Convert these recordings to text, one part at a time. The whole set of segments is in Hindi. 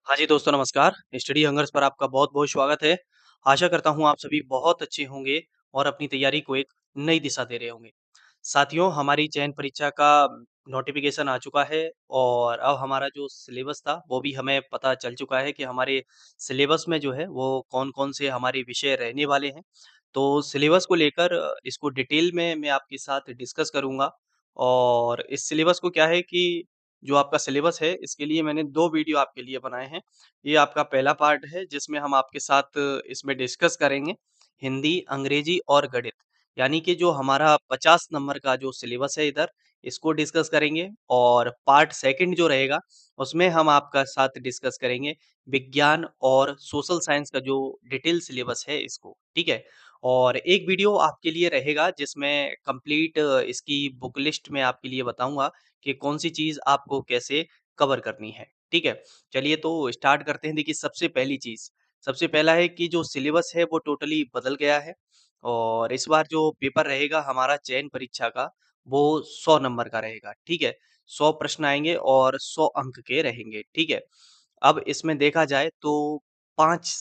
हाँ जी, दोस्तों नमस्कार। स्टडी हंगर्स पर आपका बहुत-बहुत स्वागत है। आशा करता हूँ आप सभी बहुत अच्छे होंगे और अपनी तैयारी को एक नई दिशा दे रहे होंगे। साथियों, हमारी चयन परीक्षा का नोटिफ़िकेशन आ चुका है और अब हमारा जो सिलेबस था, वो भी हमें पता चल चुका है कि हमारे सिलेबस में जो है, वो कौन-कौन से हमारे विषय रहने वाले हैं। तो सिलेबस को लेकर इसको डिटेल में मैं आपके साथ डिस्कस करूँगा और इस सिलेबस को क्या है कि जो आपका सिलेबस है, इसके लिए मैंने 2 वीडियो आपके लिए बनाए हैं। ये आपका पहला पार्ट है जिसमें हम आपके साथ इसमें डिस्कस करेंगे हिंदी, अंग्रेजी और गणित। यानी कि जो हमारा 50 नंबर का जो सिलेबस है इधर, इसको डिस्कस करेंगे और पार्ट सेकंड जो रहेगा, उसमें हम आपका साथ डिस्कस करेंगे विज्ञान और सोशल साइंस का जो डिटेल सिलेबस है इसको, ठीक है? और एक वीडियो आपके लिए रहेगा जिसमें कंप्लीट इसकी बुक लिस्ट मैं आपके लिए बताऊँगा कि कौन-सी चीज़ आपको कैसे कवर करनी है, ठीक है? चलिए तो स्टार्ट करते हैं। देखिए सबसे पहला है कि जो सिलेबस है वो टोटली बदल गया है और इस बार जो पेपर रहेगा हमारा चयन परीक्षा का वो 100 नंबर का रहेगा, ठीक है? 100 प्रश्न आएँगे और 100 अंक के रहेंगे, ठीक है? अब इसमें देखा जाए तो 5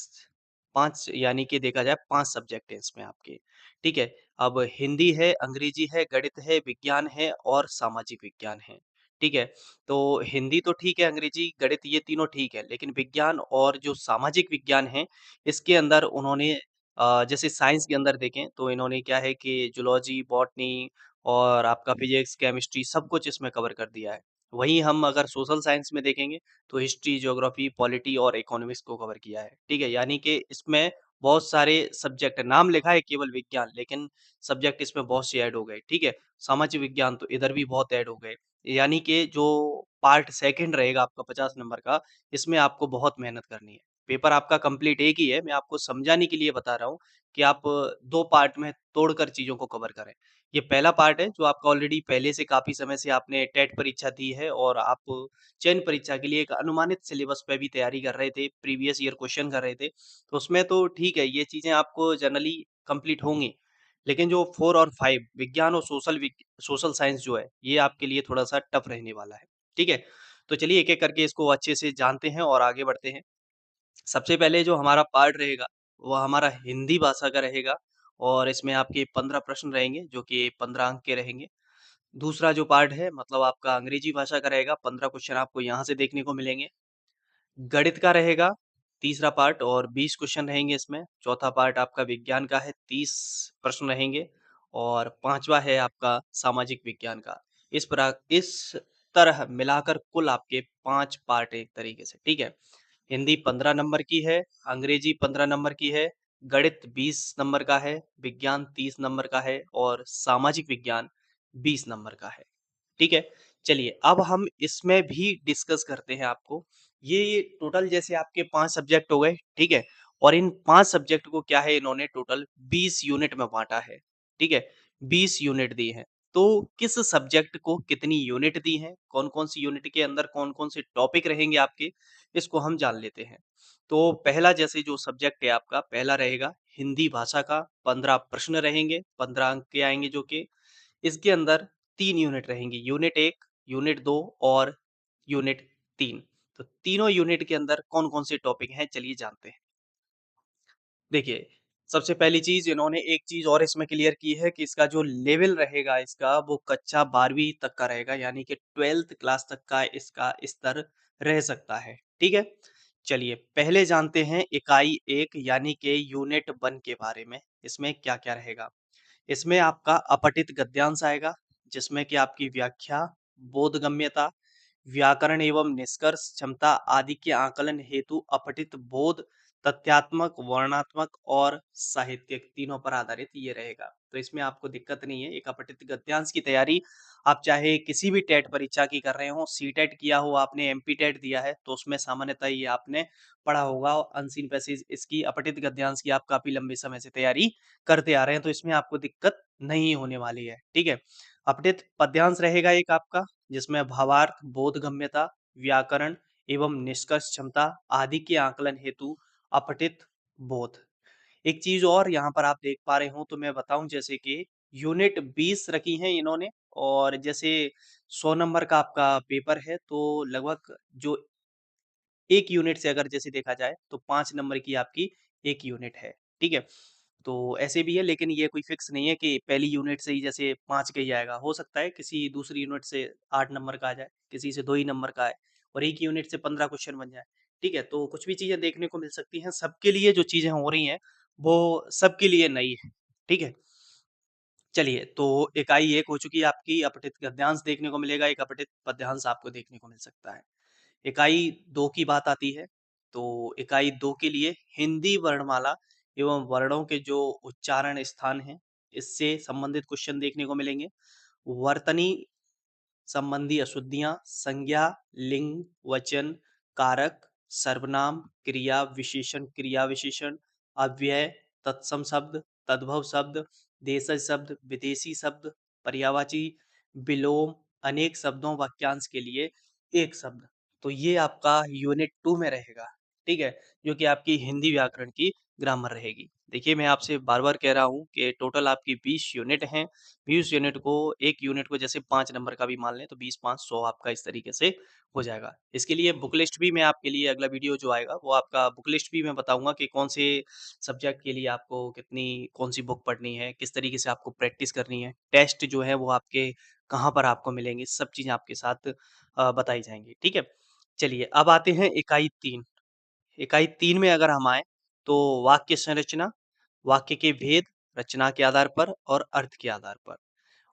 5 यानी कि देखा जाए 5 सब्जेक्ट हैं इसमें आपके, ठीक है? अब हिंदी है, अंग्रेजी है, गणित है, विज्ञान है और सामाजिक विज्ञान है, ठीक है? तो हिंदी तो ठीक है, अंग्रेजी, गणित ये तीनों ठीक है, लेकिन विज्ञान और जो सामाजिक विज्ञान है, इसके अंदर उन्होंने जैसे साइंस के अंदर देखें तो इन्होंने क्या है कि ज़ूलॉजी, बॉटनी और आपका फिज़िक्स, केमिस्ट्री सब कुछ इसमें कवर कर दिया है। वहीं हम अगर सोशल साइंस में देखेंगे तो हिस्ट्री, ज्योग्राफी, पॉलिटी और इकोनॉमिक्स को कवर किया है, ठीक है? यानी कि इसमें बहुत सारे सब्जेक्ट नाम लिखा है केवल विज्ञान, लेकिन सब्जेक्ट इसमें बहुत से ऐड हो गए, ठीक है? सामाजिक विज्ञान तो इधर भी बहुत ऐड हो गए। यानी कि जो पार्ट सेकंड रहेगा आपका 50 नंबर का, इसमें आपको बहुत मेहनत करनी है। पेपर आपका कंप्लीट एक ही है, मैं आपको समझाने के लिए बता रहा हूँ कि आप 2 पार्ट में तोड़कर चीज़ों को कवर करें। ये पहला पार्ट है जो आपका ऑलरेडी पहले से काफ़ी समय से आपने टेट परीक्षा दी है और आप चयन परीक्षा के लिए एक अनुमानित सिलेबस पे भी तैयारी कर रहे थे, प्रीवियस ईयर क्वेश्चन कर रहे थे। तो उसमें तो ठीक है, ये चीज़ें आपको जनरली कंप्लीट होंगी। लेकिन जो 4 और 5 विज्ञान और सोशल साइंस जो है, ये आपके लिए थोड़ा-सा टफ रहने वाला है। ठीक है? तो चलिए एक-एक करके इसको अच्छे से जानते हैं और आगे बढ़ते हैं। सबसे पहले जो हमारा पार्ट रहेगा, वो हमारा हिंदी भाषा का रहेगा और इसमें आपके 15 प्रश्न रहेंगे, जो कि 15 अंक के रहेंगे। दूसरा जो पार्ट है मतलब आपका अंग्रेजी भाषा का रहेगा, 15 क्वेश्चन आपको यहाँ से देखने को मिलेंगे। गणित का रहेगा तीसरा पार्ट और 20 क्वेश्चन रहेंगे इसमें। चौथा पार्ट आपका विज्ञान का है, 30 प्रश्न रहेंगे और पाँचवा है आपका सामाजिक विज्ञान का। इस तरह मिलाकर कुल आपके 5 पार्ट है एक तरीके से, ठीक है? हिंदी 15 नंबर की है, अंग्रेजी 15 नंबर की है, गणित 20 नंबर का है, विज्ञान 30 नंबर का है और सामाजिक विज्ञान 20 नंबर का है। ठीक है? चलिए अब हम इसमें भी डिस्कस करते हैं आपको। ये टोटल जैसे आपके 5 सब्जेक्ट हो गए, ठीक है? और इन 5 सब्जेक्ट को क्या है इन्होंने टोटल 20 यूनिट में बाँटा है, ठीक है? 20 यूनिट दी हैं। तो किस सब्जेक्ट को कितनी यूनिट दी हैं, कौन-कौन सी यूनिट के अंदर कौन-कौन से टॉपिक रहेंगे आपके, इसको हम जान लेते हैं। तो पहला जैसे जो सब्जेक्ट है आपका, पहला रहेगा हिंदी भाषा का 15 प्रश्न रहेंगे, 15 अंक के आएँगे जो कि इसके अंदर 3 यूनिट रहेंगी, यूनिट 1, यूनिट 2 और यूनिट 3। तो तीनों यूनिट के अंदर कौन-कौन से टॉपिक हैं, चलिए जानते हैं। देखिए, सबसे पहली चीज़ इन्होंने एक चीज़ और इसमें क्लियर की है कि इसका जो लेवल रहेगा इसका वो कक्षा 12वीं तक का रहेगा यानी कि 12th क्लास तक का इसका स्तर रह सकता है, ठीक है? चलिए, पहले जानते हैं इकाई 1 यानी कि यूनिट 1 के बारे में, इसमें क्या-क्या रहेगा? इसमें आपका अपठित गद्यांश आएगा, जिसमें कि आपकी व्याख्या, बोधगम्यता, व्याकरण एवं निष्कर्ष क्षमता आदि के आकलन हेतु अपठित बोध, तथ्यात्मक, वर्णनात्मक और साहित्यिक तीनों पर आधारित ये रहेगा। तो इसमें आपको दिक्कत नहीं है, एक अपठित गद्यांश की तैयारी आप चाहे किसी भी टेट परीक्षा की कर रहे हो, सीटेट किया हो, आपने एमपी टेट दिया है, तो उसमें सामान्यतः ये आपने पढ़ा होगा अनसीन पैसेज इसकी अपठित गद्यांश की आप काफ़ी लंबे समय से तैयारी करते आ रहे हैं, तो इसमें आपको दिक्कत नहीं होने वाली है, ठीक है? अपठित पद्यांश रहेगा एक आपका, जिसमें भावार्थ, बोधगम्यता, व्याकरण एवं निष्कर्ष क्षमता आदि के आकलन हेतु अपठित बोध। एक चीज़ और यहाँ पर आप देख पा रहे हो तो मैं बताऊँ जैसे कि यूनिट 20 रखी हैं इन्होंने और जैसे 100 नंबर का आपका पेपर है तो लगभग जो 1 यूनिट से अगर जैसे देखा जाए तो 5 नंबर की आपकी 1 यूनिट है, ठीक है? तो ऐसे भी है लेकिन ये कोई फिक्स नहीं है कि पहली यूनिट से ही जैसे 5 का ही आएगा। हो सकता है किसी दूसरी यूनिट से 8 नंबर का आ जाए, किसी से 2 ही नंबर का आए और 1 यूनिट से 15 क्वेश्चन बन जाए, ठीक है? तो कुछ भी चीज़ें देखने को मिल सकती हैं। सबके लिए जो चीज़ें हो रही हैं, वो सबके लिए नई है, ठीक है? चलिए, तो इकाई 1 हो चुकी है आपकी, अपठित गद्यांश देखने को मिलेगा, एक अपठित पद्यांश आपको देखने को मिल सकता है। इकाई 2 की बात आती है, तो इकाई 2 के लिए हिंदी वर्णमाला एवं वर्णों के जो उच्चारण स्थान हैं, इससे संबंधित क्वेश्चन देखने को मिलेंगे। वर्तनी संबंधी अशुद्धियाँ, संज्ञा, लिंग, वचन, कारक, सर्वनाम, क्रिया विशेषण, अव्यय, तत्सम शब्द, तद्भव शब्द, देशज शब्द, विदेशी शब्द, पर्यायवाची, विलोम, अनेक शब्दों वाक्यांश के लिए एक शब्द। तो ये आपका यूनिट 2 में रहेगा, ठीक है? जो कि आपकी हिंदी व्याकरण की ग्रामर रहेगी। देखिए, मैं आपसे बार-बार कह रहा हूँ कि टोटल आपकी 20 यूनिट हैं। 20 यूनिट को 1 यूनिट को जैसे 5 नंबर का भी मान लें तो 20 5 100 आपका इस तरीके से हो जाएगा। इसके लिए बुक लिस्ट भी मैं आपके लिए अगला वीडियो जो आएगा वो आपका बुक लिस्ट भी मैं बताऊँगा कि कौन से सब्जेक्ट के लिए आपको कितनी कौन-सी बुक पढ़नी है, किस तरीके से आपको प्रैक्टिस करनी है। टेस्ट जो है वो आपके कहाँ पर आपको मिलेंगे, सब चीज़ें आपके साथ बताई जाएँगी। ठीक है? चलिए अब आते हैं इकाई 3। इकाई 3 में अगर हम आएँ तो वाक्य संरचना, वाक्य के भेद, रचना के आधार पर और अर्थ के आधार पर।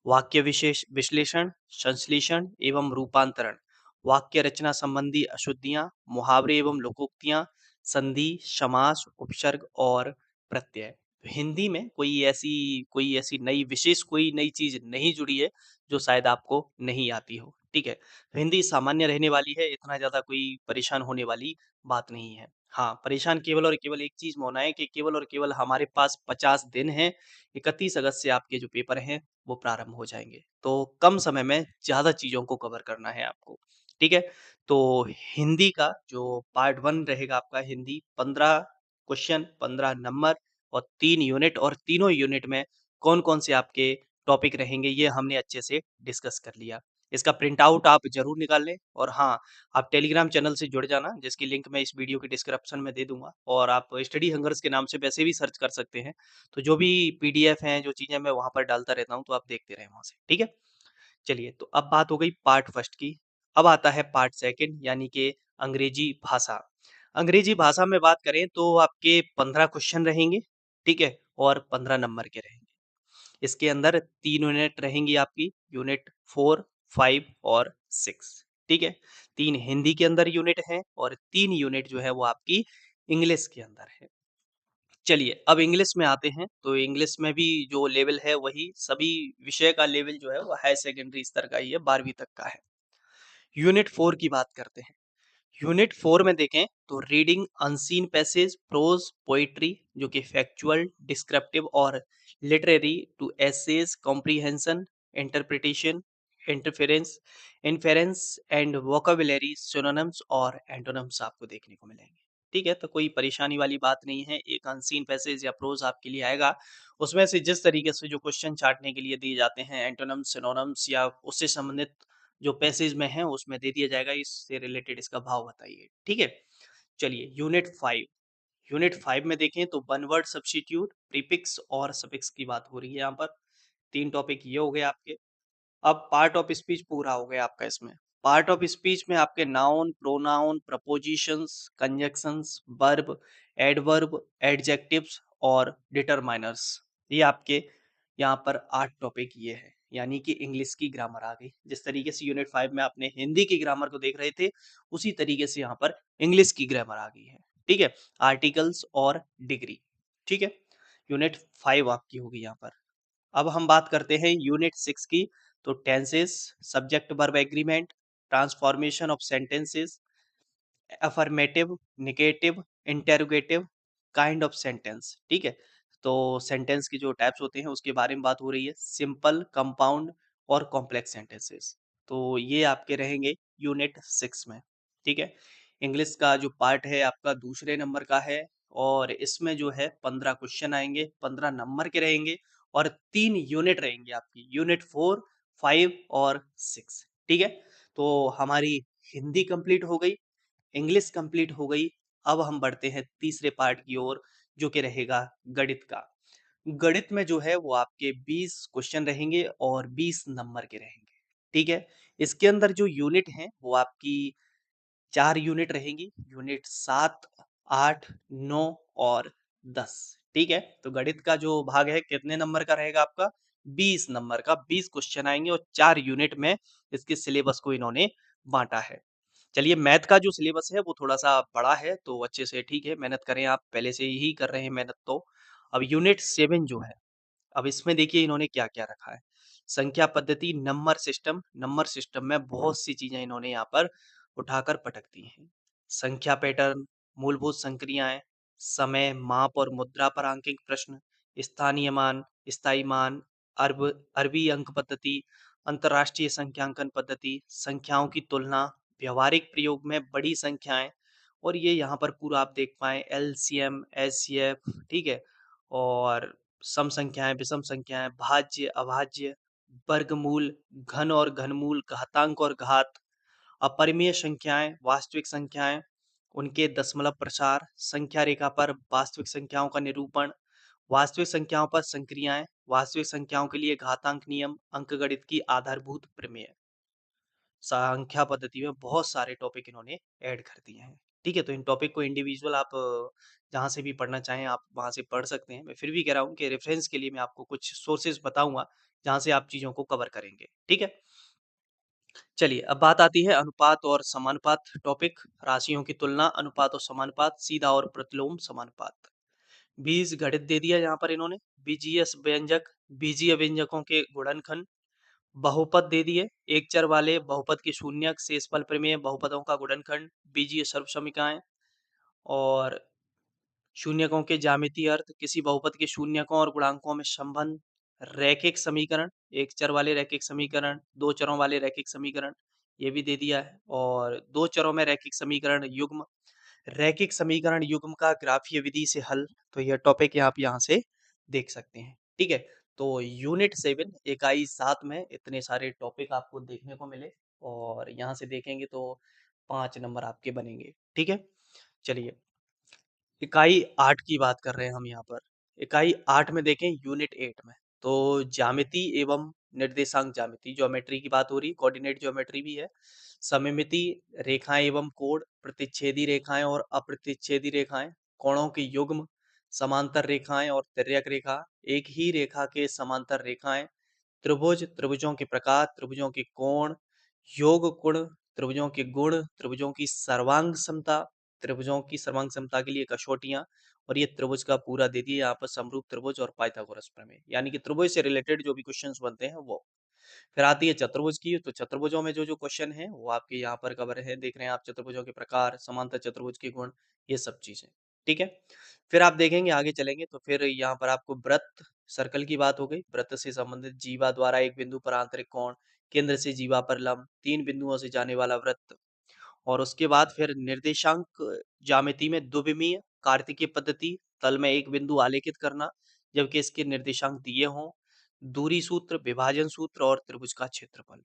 वाक्य विशेष विश्लेषण, संश्लेषण एवं रूपांतरण, वाक्य रचना संबंधी अशुद्धियाँ, मुहावरे एवं लोकोक्तियाँ, संधि, समास, उपसर्ग और प्रत्यय। तो हिंदी में कोई ऐसी नई विशेष कोई नई चीज़ नहीं जुड़ी है, जो शायद आपको नहीं आती हो, ठीक है? तो हिंदी सामान्य रहने वाली है, इतना ज़्यादा कोई परेशान होने वाली बात नहीं है। हाँ, परेशान केवल और केवल एक चीज़ में होना है कि केवल और केवल हमारे पास 50 दिन हैं, 31 अगस्त से आपके जो पेपर हैं वो प्रारंभ हो जाएँगे। तो कम समय में ज़्यादा चीज़ों को कवर करना है आपको, ठीक है? तो हिंदी का जो पार्ट 1 रहेगा आपका हिंदी 15 क्वेश्चन, 15 नंबर और 3 यूनिट और तीनों यूनिट में कौन-कौन से आपके टॉपिक रहेंगे ये हमने अच्छे से डिस्कस कर लिया। इसका प्रिंट आउट आप ज़रूर निकाल लें और हाँ, आप टेलीग्राम चैनल से जुड़ जाना जिसकी लिंक मैं इस वीडियो के डिस्क्रिप्शन में दे दूँगा और आप स्टडी हंगर्स के नाम से वैसे भी सर्च कर सकते हैं। तो जो भी पीडीएफ हैं, जो चीज़ें मैं वहाँ पर डालता रहता हूँ, तो आप देखते रहें वहाँ से, ठीक है? चलिए, तो अब बात हो गई पार्ट फर्स्ट की। अब आता है पार्ट सेकंड यानी कि अंग्रेजी भाषा। अंग्रेजी भाषा में बात करें तो आपके 15 क्वेश्चन रहेंगे, ठीक है? और 15 नंबर के रहेंगे। इसके अंदर 3 यूनिट रहेंगी आपकी, यूनिट 4, 5 और 6, ठीक है? 3 हिंदी के अंदर यूनिट हैं और 3 यूनिट जो है वो आपकी इंग्लिश के अंदर है। चलिए, अब इंग्लिश में आते हैं, तो इंग्लिश में भी जो लेवल है वही सभी विषय का लेवल जो है वो हायर सेकेंडरी स्तर का ही है, 12वीं तक का है। यूनिट 4 की बात करते हैं। यूनिट 4 में देखें तो reading unseen passage, prose, poetry जो कि फैक्चुअल, डिस्क्रिप्टिव और literary to essays, comprehension, interpretation, interference, inference and vocabulary, synonyms और एंटोनिम्स आपको देखने को मिलेंगे। ठीक है, तो कोई परेशानी वाली बात नहीं है। एक अनसीन पैसेज या प्रोज आपके लिए आएगा, उसमें से जिस तरीके से जो क्वेश्चन छाँटने के लिए दिए जाते हैं, एंटोनिम्स, सिनोनिम्स या उससे संबंधित जो पैसेज में है उसमें दे दिया जाएगा, इससे रिलेटेड इसका भाव बताइए, ठीक है? चलिए यूनिट 5 में देखें तो वन वर्ड सब्स्टिट्यूट, प्रीफिक्स और सफिक्स की बात हो रही है यहाँ पर। 3 टॉपिक ये हो गए आपके। अब पार्ट ऑफ स्पीच पूरा हो गया आपका इसमें। पार्ट ऑफ स्पीच में आपके noun, pronoun, propositions, conjunctions, verb, adverb, adjectives और डिटरमाइनर्स ये आपके यहाँ पर 8 टॉपिक ये हैं। यानी कि इंग्लिश की ग्रामर आ गई। जिस तरीके से यूनिट 5 में आपने हिंदी की ग्रामर को देख रहे थे, उसी तरीके से यहाँ पर इंग्लिश की ग्रामर आ गई है। ठीक है? आर्टिकल्स और डिग्री। ठीक है? यूनिट 5 आपकी होगी यहाँ पर। अब हम बात करते हैं यूनिट 6 की, तो tenses, subject verb agreement, transformation of sentences, affirmative, negative, interrogative, kind of sentence, ठीक है? तो सेंटेंस की जो टाइप्स होते हैं उसके बारे में बात हो रही है, सिंपल, कंपाउंड और कॉम्प्लेक्स सेंटेंसेस। तो ये आपके रहेंगे यूनिट 6 में, ठीक है? इंग्लिश का जो पार्ट है आपका दूसरे नंबर का है और इसमें जो है 15 क्वेश्चन आएँगे, 15 नंबर के रहेंगे और 3 यूनिट रहेंगी आपकी, यूनिट 4, 5 और 6, ठीक है? तो हमारी हिंदी कंप्लीट हो गई। इंग्लिश कंप्लीट हो गई। अब हम बढ़ते हैं तीसरे पार्ट की ओर, जो कि रहेगा गणित का। गणित में जो है वो आपके 20 क्वेश्चन रहेंगे और 20 नंबर के रहेंगे, ठीक है? इसके अंदर जो यूनिट हैं वो आपकी 4 यूनिट रहेंगी, यूनिट 7, 8, 9 और 10, ठीक है? तो गणित का जो भाग है कितने नंबर का रहेगा आपका? 20 नंबर का, 20 क्वेश्चन आएँगे और 4 यूनिट में इसके सिलेबस को इन्होंने बाँटा है। चलिए मैथ का जो सिलेबस है वो थोड़ा-सा बड़ा है, तो अच्छे से ठीक है, मेहनत करें आप, पहले से ही कर रहे हैं मेहनत तो। अब यूनिट 7 जो है, अब इसमें देखिए इन्होंने क्या-क्या रखा है। संख्या पद्धति, नंबर सिस्टम में बहुत सी चीज़ें इन्होंने यहाँ पर उठाकर पटक दी हैं। संख्या पैटर्न, मूलभूत संक्रियाएँ, समय, माप और मुद्रा पर आंकिक प्रश्न, स्थानीय मान, स्थायी मान, अरबी अंक पद्धति, अंतर्राष्ट्रीय संख्यांकन पद्धति, संख्याओं की तुलना, व्यावहारिक प्रयोग में बड़ी संख्याएँ और ये यहाँ पर पूरा आप देख पाएँ एलसीएम, एचसीएफ, ठीक है? और सम संख्याएँ, विषम संख्याएँ, भाज्य, अभाज्य, वर्गमूल, घन और घनमूल, घातांक और घात, अपरिमेय संख्याएँ, वास्तविक संख्याएँ, उनके दशमलव प्रसार, संख्या रेखा पर वास्तविक संख्याओं का निरूपण, वास्तविक संख्याओं पर संक्रियाएँ, वास्तविक संख्याओं के लिए घातांक नियम, अंकगणित की आधारभूत प्रमेय। संख्या पद्धति में बहुत सारे टॉपिक इन्होंने ऐड कर दिए हैं। ठीक है? तो इन टॉपिक को इंडिविजुअल आप जहाँ से भी पढ़ना चाहें आप वहाँ से पढ़ सकते हैं। मैं फिर भी कह रहा हूँ कि रेफ़रेंस के लिए मैं आपको कुछ सोर्सेज़ बताऊँगा, जहाँ से आप चीज़ों को कवर करेंगे। ठीक है? चलिए, अब बात आती है अनुपात और समानुपात टॉपिक, राशियों की तुलना, अनुपात और समानुपात, सीधा और प्रतिलोम समानुपात। बीजगणित दे दिया यहाँ पर इन्होंने, बीजीय व्यंजक, बीजीय व्यंजकों के गुणनखंड, बहुपद दे दिए, एक चर वाले बहुपद के शून्यक, शेषफल प्रमेय, बहुपदों का गुणनखंड, बीजीय सर्वसमीकरण और शून्यकों के ज्यामितीय अर्थ, किसी बहुपद के शून्यकों और गुणांकों में संबंध, रैखिक समीकरण, एक चर वाले रैखिक समीकरण, दो चरों वाले रैखिक समीकरण, ये भी दे दिया है और दो चरों में रैखिक समीकरण युग्म, रैखिक समीकरण युग्म का ग्राफीय विधि से हल, तो यह टॉपिक आप यहाँ से देख सकते हैं। ठीक है? तो यूनिट 7 इकाई 7 में इतने सारे टॉपिक आपको देखने को मिले और यहाँ से देखेंगे तो 5 नंबर आपके बनेंगे। ठीक है? चलिए इकाई 8 की बात कर रहे हैं हम यहाँ पर। इकाई 8 में देखें यूनिट 8 में, तो ज्यामिति एवं निर्देशांक ज्यामिति, ज्योमेट्री की बात हो रही है, कोऑर्डिनेट ज्योमेट्री भी है। सममिति, रेखाएँ एवं कोण, प्रतिच्छेदी रेखाएँ और अप्रतिच्छेदी रेखाएँ, कोणों के युग्म, समांतर रेखाएँ और तिर्यक रेखा, एक ही रेखा के समांतर रेखाएँ, त्रिभुज, त्रिभुजों के प्रकार, त्रिभुजों के कोण, योग गुण, त्रिभुजों के गुण, त्रिभुजों की सर्वांग समता, त्रिभुजों की सर्वांग समता के लिए कसौटियाँ और ये त्रिभुज का पूरा दे दिए यहाँ पर समरूप त्रिभुज और पाइथागोरस प्रमेय, यानी कि त्रिभुज से रिलेटेड जो भी क्वेश्चंस बनते हैं वो। फिर आती है चतुर्भुज की, तो चतुर्भुजों में जो-जो क्वेश्चन हैं वो आपके यहाँ पर कवर है, देख रहे हैं आप चतुर्भुजों के प्रकार, समांतर चतुर्भुज के गुण, ये सब चीज़ें, ठीक है? फिर आप देखेंगे आगे चलेंगे तो फिर यहाँ पर आपको वृत्त, सर्कल की बात हो गई, वृत्त से संबंधित जीवा द्वारा एक बिंदु पर आंतरिक कोण, केंद्र से जीवा पर लंब, 3 बिंदुओं से जाने वाला वृत्त और उसके बाद फिर निर्देशांक ज्यामिति में द्विविमीय, कार्तिकीय पद्धति, तल में एक बिंदु आलेखित करना, जबकि इसके निर्देशांक दिए हों, दूरी सूत्र, विभाजन सूत्र और त्रिभुज का क्षेत्रफल।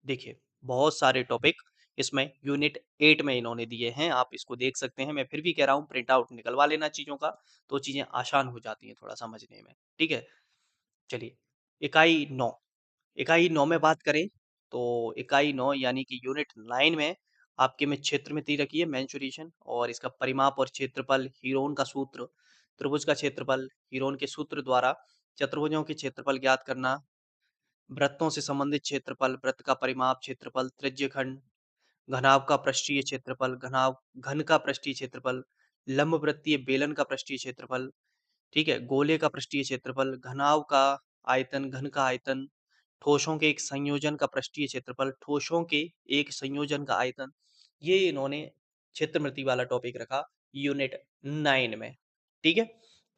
देखिए, बहुत सारे टॉपिक इसमें यूनिट 8 में इन्होंने दिए हैं, आप इसको देख सकते हैं। मैं फिर भी कह रहा हूँ प्रिंट आउट निकलवा लेना चीज़ों का, तो चीज़ें आसान हो जाती हैं थोड़ा समझने में, ठीक है? चलिए, इकाई 9 इकाई 9 में बात करें, तो इकाई 9 यानी कि यूनिट 9 में आपके में क्षेत्रमिति रखी है मेंसुरेशन और इसका परिमाप और क्षेत्रफल, हीरोन का सूत्र, त्रिभुज का क्षेत्रफल, हीरोन के सूत्र द्वारा चतुर्भुजों के क्षेत्रफल ज्ञात करना, वृत्तों से संबंधित क्षेत्रफल, वृत्त का परिमाप, क्षेत्रफल, त्रिज्यखंड, घनाभ का पृष्ठीय क्षेत्रफल, घन का पृष्ठीय क्षेत्रफल, लंबवृत्तीय बेलन का पृष्ठीय क्षेत्रफल, ठीक है? गोले का पृष्ठीय क्षेत्रफल, घनाभ का आयतन, घन का आयतन, ठोसों के एक संयोजन का पृष्ठीय क्षेत्रफल, ठोसों के एक संयोजन का आयतन, ये इन्होंने क्षेत्रमिति वाला टॉपिक रखा यूनिट 9 में, ठीक है?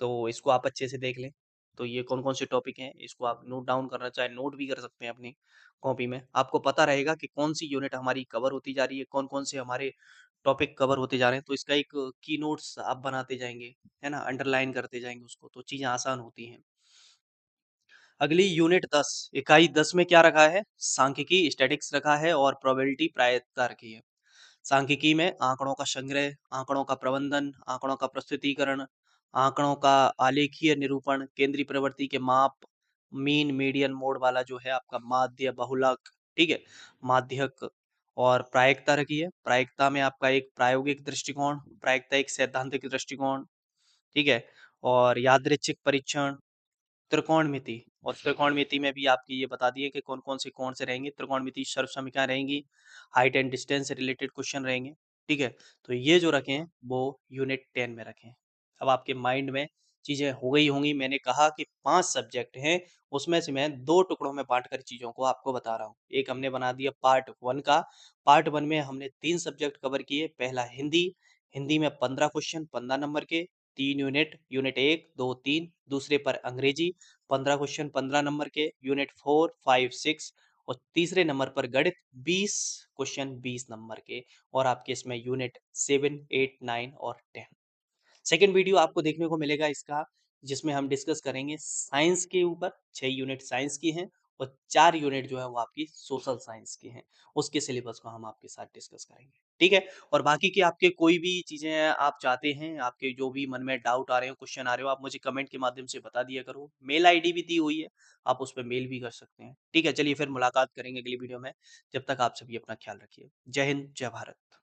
तो इसको आप अच्छे से देख लें। तो ये कौन-कौन से टॉपिक हैं, इसको आप नोट डाउन करना चाहें, नोट भी कर सकते हैं अपनी कॉपी में। आपको पता रहेगा कि कौन-सी यूनिट हमारी कवर होती जा रही है, कौन-कौन से हमारे टॉपिक कवर होते जा रहे हैं, तो इसका एक की नोट्स आप बनाते जाएँगे, है ना? अंडरलाइन करते जाएँगे उसको, तो चीज़ें आसान होती हैं। अगली यूनिट 10 इकाई 10 में क्या रखा है? सांख्यिकी, स्टैटिक्स रखा है और प्रोबेबिलिटी प्रायिकता रखी है। सांख्यिकी में आंकड़ों का संग्रह, आंकड़ों का प्रबंधन, आंकड़ों का प्रस्तुतिकरण, आंकड़ों का आलेखीय निरूपण, केंद्रीय प्रवृत्ति के माप, मीन, मीडियन, मोड वाला जो है आपका माध्य, बहुलक, ठीक है? माध्यक और प्रायिकता रखी है। प्रायिकता में आपका एक प्रायोगिक दृष्टिकोण, प्रायिकता एक सैद्धांतिक दृष्टिकोण, ठीक है? और यादृच्छिक परीक्षण, त्रिकोणमिति और त्रिकोणमिति में भी आपकी ये बता दिए कि कौन-कौन से कोण से रहेंगे। त्रिकोणमिति सर्वसमीकरण रहेंगी, हाइट एंड डिस्टेंस से रिलेटेड क्वेश्चन रहेंगे, ठीक है? तो ये जो रखे हैं वो यूनिट 10 में रखे हैं। अब आपके माइंड में चीज़ें हो गई होंगी। मैंने कहा कि 5 सब्जेक्ट हैं, उसमें से मैं 2 टुकड़ों में बाँट कर चीज़ों को आपको बता रहा हूँ। एक हमने बना दिया पार्ट 1 का, पार्ट 1 में हमने 3 सब्जेक्ट कवर किए। पहला हिंदी, हिंदी में 15 क्वेश्चन 15 नंबर के, 3 यूनिट, यूनिट 1, 2, 3, दूसरे पर अंग्रेजी 15 क्वेश्चन 15 नंबर के, यूनिट 4, 5, 6 और तीसरे नंबर पर गणित 20 क्वेश्चन 20 नंबर के और आपके इसमें यूनिट 7, 8, 9 और 10। सेकंड वीडियो आपको देखने को मिलेगा इसका, जिसमें हम डिस्कस करेंगे साइंस के ऊपर। 6 यूनिट साइंस की हैं और 4 यूनिट जो है वो आपकी सोशल साइंस की हैं। उसके सिलेबस को हम आपके साथ डिस्कस करेंगे, ठीक है? और बाकी की आपके कोई भी चीज़ें आप चाहते हैं, आपके जो भी मन में डाउट आ रहे हो, क्वेश्चन आ रहे हो, आप मुझे कमेंट के माध्यम से बता दिया करो। मेल आईडी भी दी हुई है, आप उस पे मेल भी कर सकते हैं, ठीक है? चलिए फिर मुलाकात करेंगे अगली वीडियो में। जब तक आप सभी अपना ख्याल रखिए। जय हिंद, जय भारत।